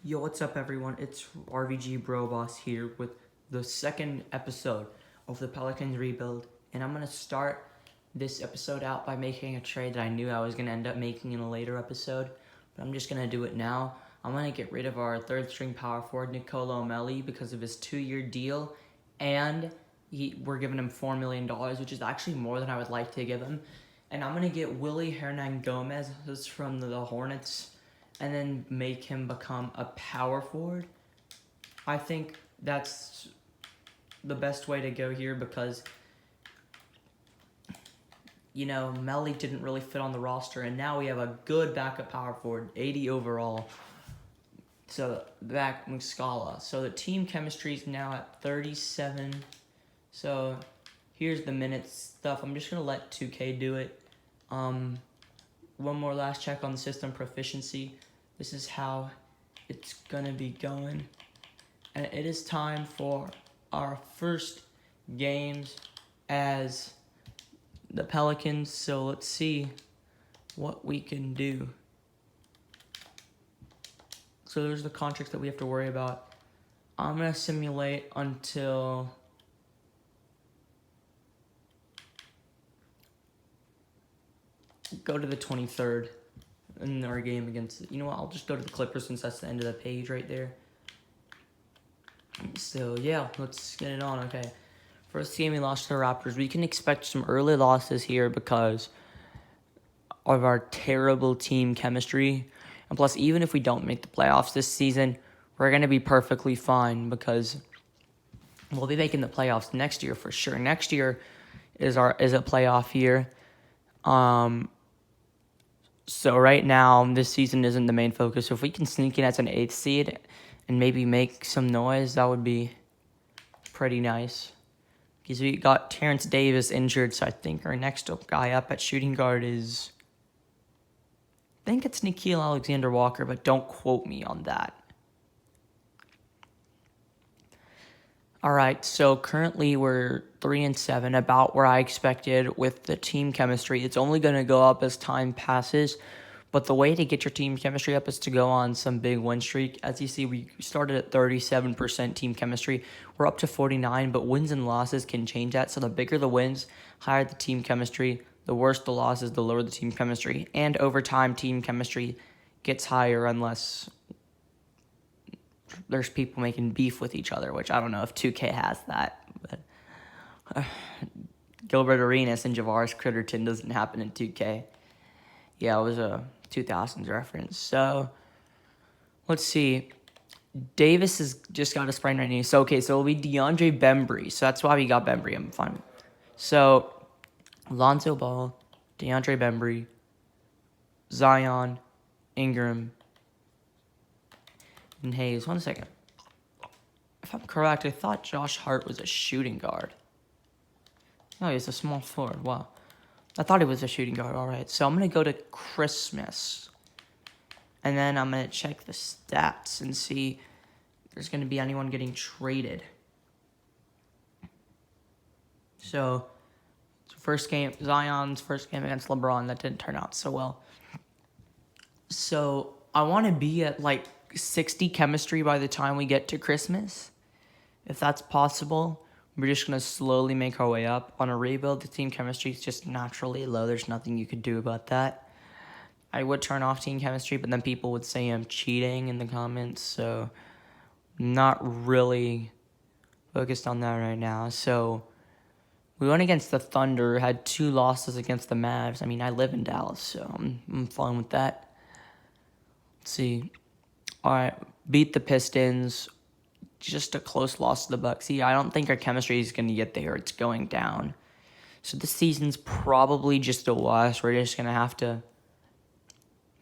Yo, what's up, everyone? It's RVG Bro Boss here with the second episode of the Pelicans rebuild, and I'm gonna start this episode out by making a trade that I knew I was gonna end up making in a later episode, but I'm just gonna do it now. I'm gonna get rid of our third-string power forward Nicolo Melli because of his 2-year deal, and we're giving him $4 million, which is actually more than I would like to give him. And I'm gonna get Willie Hernan Gomez from the Hornets and then make him become a power forward. I think that's the best way to go here because, Melly didn't really fit on the roster, and now we have a good backup power forward, 80 overall. So, back Muscala. So, the team chemistry is now at 37. So, here's the minutes stuff. I'm just going to let 2K do it. One more last check on the system proficiency. This is how it's gonna be going. And it is time for our first games as the Pelicans. So let's see what we can do. So there's the contracts that we have to worry about. I'm gonna simulate until go to the 23rd. In our game against, I'll just go to the Clippers since that's the end of the page right there. So, yeah, let's get it on, okay. First game we lost to the Raptors. We can expect some early losses here because of our terrible team chemistry. And plus, even if we don't make the playoffs this season, we're going to be perfectly fine because we'll be making the playoffs next year for sure. Next year is a playoff year. So right now, this season isn't the main focus. So if we can sneak in as an 8th seed and maybe make some noise, that would be pretty nice. Because we got Terrence Davis injured, so I think our next guy up at shooting guard is... I think it's Nickeil Alexander-Walker, but don't quote me on that. All right, so currently we're 3-7, about where I expected with the team chemistry. It's only going to go up as time passes, but the way to get your team chemistry up is to go on some big win streak. As you see, we started at 37% team chemistry. We're up to 49, but wins and losses can change that. So the bigger the wins, higher the team chemistry. The worse the losses, the lower the team chemistry. And over time, team chemistry gets higher unless there's people making beef with each other, which I don't know if 2K has that. But Gilbert Arenas and Javaris Critterton doesn't happen in 2K. Yeah, it was a 2000s reference. So, let's see. Davis has just got a sprained right knee. So, okay, so it'll be DeAndre Bembry. So, that's why we got Bembry. I'm fine. So, Lonzo Ball, DeAndre Bembry, Zion, Ingram, and Hayes. 1 second. If I'm correct, I thought Josh Hart was a shooting guard. No, he's a small forward. Wow. I thought he was a shooting guard. All right. So I'm going to go to Christmas. And then I'm going to check the stats and see if there's going to be anyone getting traded. So, first game, Zion's first game against LeBron. That didn't turn out so well. So, I want to be at like 60 chemistry by the time we get to Christmas. If that's possible, we're just going to slowly make our way up. On a rebuild, the team chemistry is just naturally low. There's nothing you could do about that. I would turn off team chemistry, but then people would say I'm cheating in the comments. So, not really focused on that right now. So, we went against the Thunder, had 2 losses against the Mavs. I mean, I live in Dallas, so I'm fine with that. Let's see. All right, beat the Pistons. Just a close loss to the Bucks. See, I don't think our chemistry is going to get there. It's going down. So this season's probably just a wash. We're just going to have to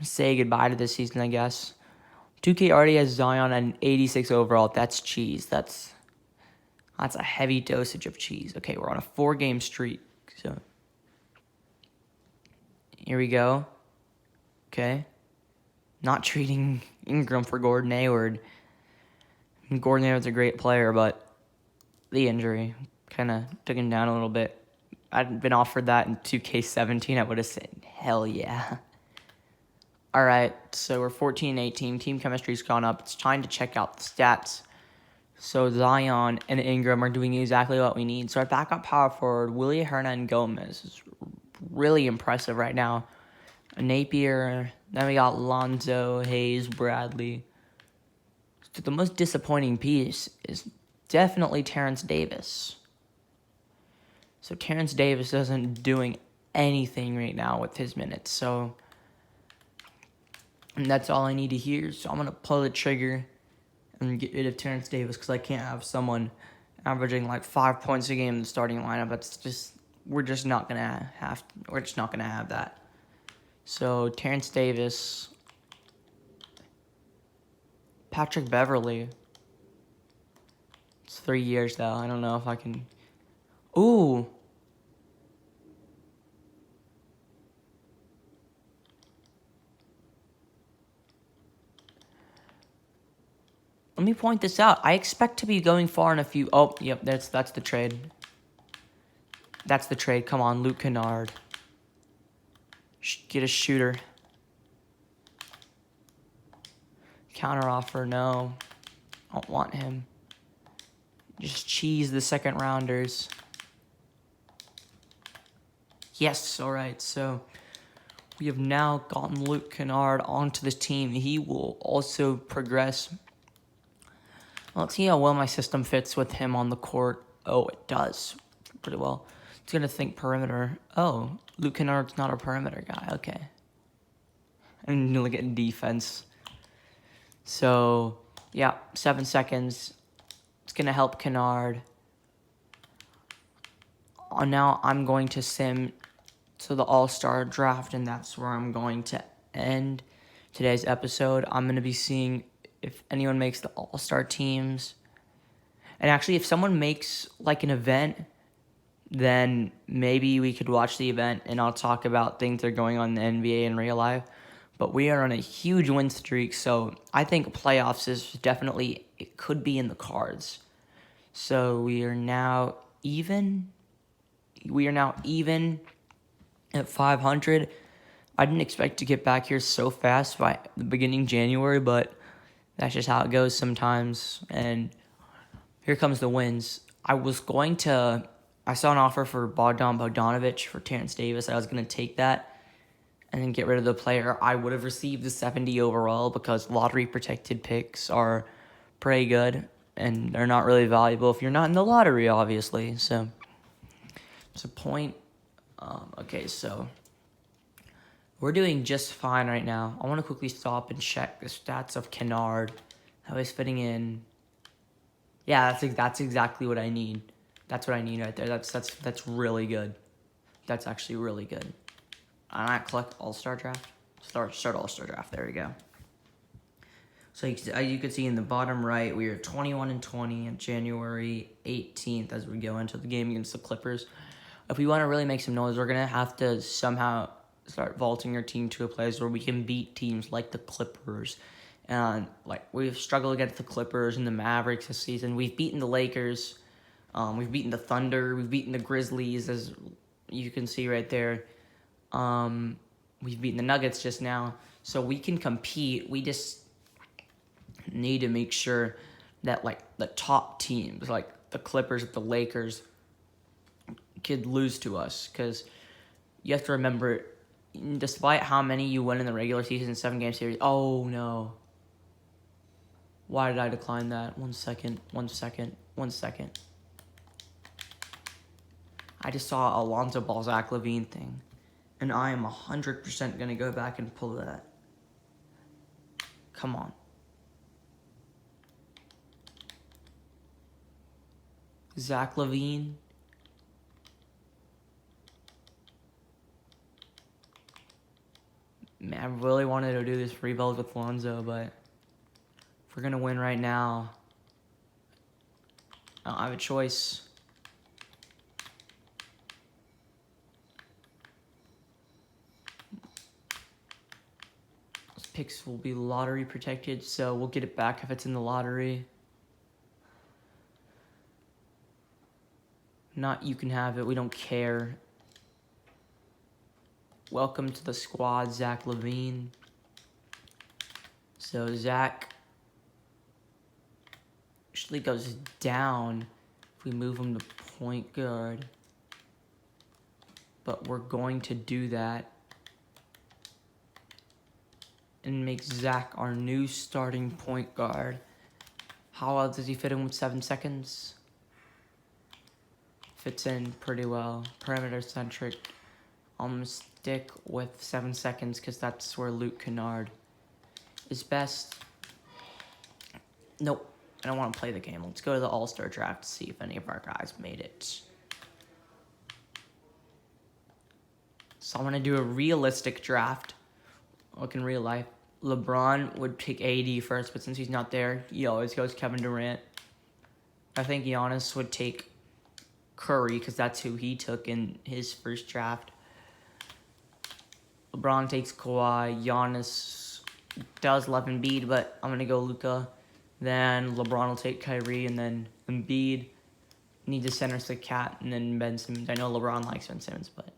say goodbye to this season, I guess. 2K already has Zion at an 86 overall. That's cheese. That's a heavy dosage of cheese. Okay, we're on a 4-game streak. So here we go. Okay. Not treating Ingram for Gordon Hayward. Gordon Hayward's a great player, but the injury kind of took him down a little bit. I'd been offered that in 2K17, I would have said, hell yeah. All right, so we're 14-18. Team chemistry's gone up. It's time to check out the stats. So Zion and Ingram are doing exactly what we need. So our backup power forward, Willie Hernan-Gomez, is really impressive right now. Napier, then we got Lonzo, Hayes, Bradley. So the most disappointing piece is definitely Terrence Davis. So Terrence Davis isn't doing anything right now with his minutes. So and that's all I need to hear. So I'm going to pull the trigger and get rid of Terrence Davis because I can't have someone averaging like 5 points a game in the starting lineup. That's just we're just not gonna have that. So Terrence Davis, Patrick Beverly. It's 3 years though. I don't know if I can. Ooh. Let me point this out. I expect to be going far in a few. Oh, yep, that's the trade. That's the trade. Come on, Luke Kennard. Get a shooter. Counter offer, no. I don't want him. Just cheese the second rounders. Yes, all right. So we have now gotten Luke Kennard onto the team. He will also progress. Let's see how well my system fits with him on the court. Oh, it does pretty well. It's going to think perimeter. Oh, Luke Kennard's not a perimeter guy. Okay. And look at defense. So, yeah, 7 seconds. It's going to help Kennard. Now I'm going to sim to the All-Star draft, and that's where I'm going to end today's episode. I'm going to be seeing if anyone makes the All-Star teams. And actually, if someone makes like an event, then maybe we could watch the event and I'll talk about things that are going on in the NBA in real life. But we are on a huge win streak, so I think playoffs is definitely, it could be in the cards. So we are now even. We are now even at 500. I didn't expect to get back here so fast by the beginning of January, but that's just how it goes sometimes. And here comes the wins. I saw an offer for Bogdan Bogdanovic for Terrence Davis. I was going to take that and then get rid of the player. I would have received the 70 overall because lottery protected picks are pretty good and they're not really valuable if you're not in the lottery, obviously. So it's a point. Okay, so we're doing just fine right now. I want to quickly stop and check the stats of Kennard, how he's fitting in. Yeah, that's exactly what I need. That's what I need right there. That's really good. That's actually really good. I'm not collect All-Star draft. Start All-Star draft. There we go. So you can see in the bottom right, we are 21-20 on January 18th as we go into the game against the Clippers. If we want to really make some noise, we're gonna have to somehow start vaulting our team to a place where we can beat teams like the Clippers. And like we've struggled against the Clippers and the Mavericks this season. We've beaten the Lakers. We've beaten the Thunder. We've beaten the Grizzlies, as you can see right there. We've beaten the Nuggets just now. So we can compete. We just need to make sure that like the top teams, like the Clippers, the Lakers, could lose to us. Because you have to remember, despite how many you win in the regular season 7-game series, oh no. Why did I decline that? 1 second. I just saw Alonzo Ball, Zach LaVine thing. And I am 100% going to go back and pull that. Come on. Zach LaVine. Man, I really wanted to do this rebuild with Lonzo, but if we're going to win right now, I don't have a choice. Those picks will be lottery protected, so we'll get it back if it's in the lottery. Not you can have it, we don't care. Welcome to the squad, Zach LaVine. So Zach actually goes down if we move him to point guard. But we're going to do that and make Zach our new starting point guard. How well does he fit in with 7 seconds? Fits in pretty well. Perimeter centric. I'm gonna stick with 7 seconds because that's where Luke Kennard is best. Nope, I don't want to play the game. Let's go to the All-Star draft to see if any of our guys made it. So I'm gonna do a realistic draft. Look, in real life, LeBron would pick AD first, but since he's not there, he always goes Kevin Durant. I think Giannis would take Curry because that's who he took in his first draft. LeBron takes Kawhi. Giannis does love Embiid, but I'm going to go Luka. Then LeBron will take Kyrie, and then Embiid. Need to center the cat, and then Ben Simmons. I know LeBron likes Ben Simmons, but...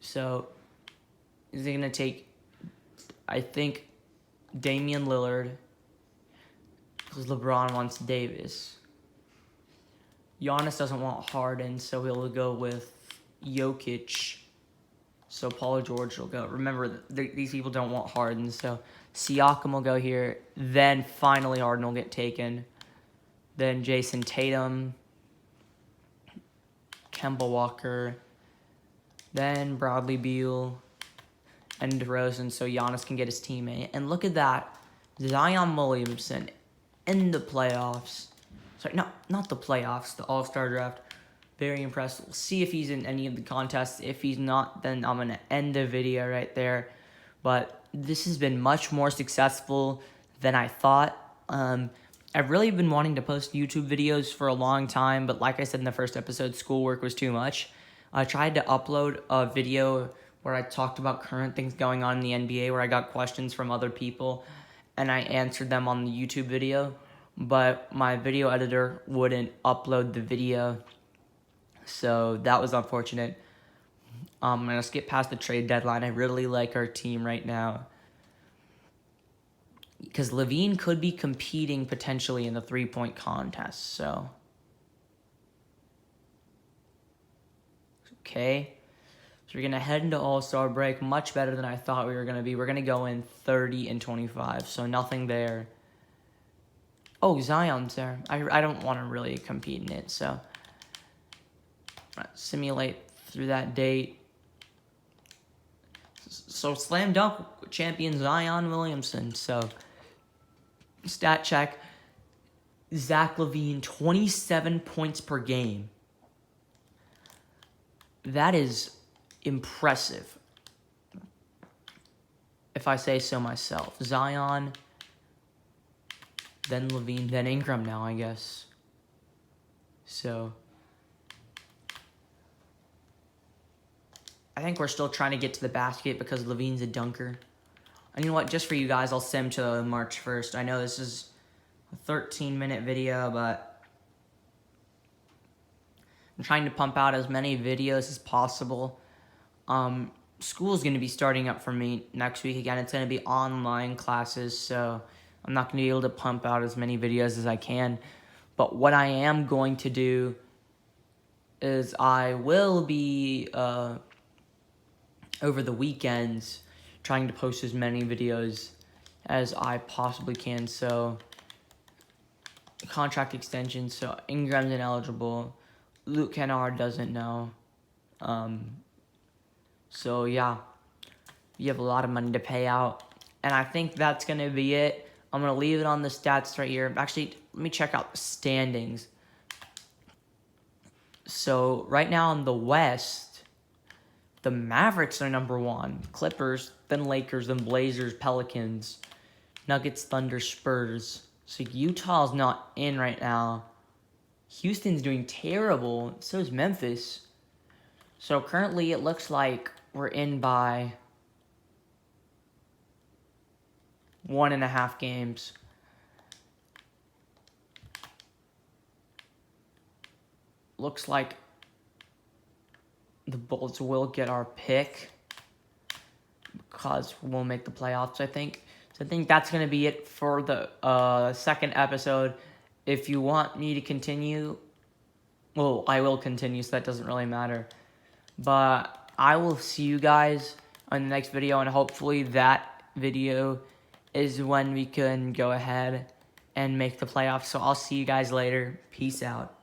So, is he going to take, I think, Damian Lillard, because LeBron wants Davis. Giannis doesn't want Harden, so he'll go with Jokic. So Paul George will go. Remember, these people don't want Harden, so Siakam will go here. Then finally Harden will get taken. Then Jason Tatum, Kemba Walker, then Bradley Beal, and DeRozan, so Giannis can get his teammate. And look at that, Zion Williamson in the playoffs. Sorry, not the playoffs, the All-Star draft. Very impressed. We'll see if he's in any of the contests. If he's not, then I'm going to end the video right there. But this has been much more successful than I thought. I've really been wanting to post YouTube videos for a long time, but like I said in the first episode, schoolwork was too much. I tried to upload a video where I talked about current things going on in the NBA, where I got questions from other people, and I answered them on the YouTube video. But my video editor wouldn't upload the video, so that was unfortunate. I'm going to skip past the trade deadline. I really like our team right now, because Levine could be competing potentially in the three-point contest, so... Okay, so we're going to head into All-Star break, much better than I thought we were going to be. We're going to go in 30-25, so nothing there. Oh, Zion's there. I don't want to really compete in it, so simulate through that date. So slam dunk champion Zion Williamson. So stat check. Zach LaVine, 27 points per game. That is impressive, if I say so myself. Zion, then LaVine, then Ingram now, I guess. So I think we're still trying to get to the basket because LaVine's a dunker. And you know what? Just for you guys, I'll sim to March 1st. I know this is a 13-minute video, but I'm trying to pump out as many videos as possible. School's going to be starting up for me next week again. It's going to be online classes, so I'm not going to be able to pump out as many videos as I can. But what I am going to do is I will be, over the weekends, trying to post as many videos as I possibly can. So, contract extension, so Ingram's ineligible. Luke Kennard doesn't know. So, yeah. You have a lot of money to pay out. And I think that's going to be it. I'm going to leave it on the stats right here. Actually, let me check out the standings. So, right now in the West, the Mavericks are number 1. Clippers, then Lakers, then Blazers, Pelicans, Nuggets, Thunder, Spurs. So, Utah's not in right now. Houston's doing terrible. So is Memphis. So, currently, it looks like we're in by 1.5 games. Looks like the Bulls will get our pick because we'll make the playoffs, I think. So I think that's going to be it for the second episode. If you want me to continue, well, I will continue, so that doesn't really matter. But I will see you guys on the next video, and hopefully that video is when we can go ahead and make the playoffs. So I'll see you guys later. Peace out.